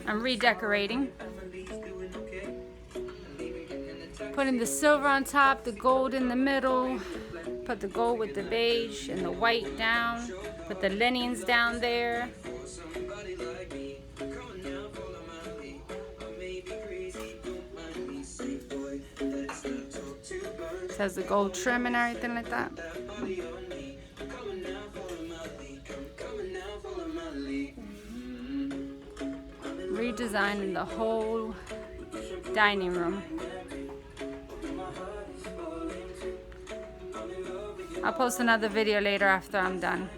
I'm redecorating. Putting the silver on top, the gold in the middle. Put the gold with the beige and the white down. Put the linens down there. It has the gold trim and everything like that. Redesigning the whole dining room. I'll post another video later after I'm done.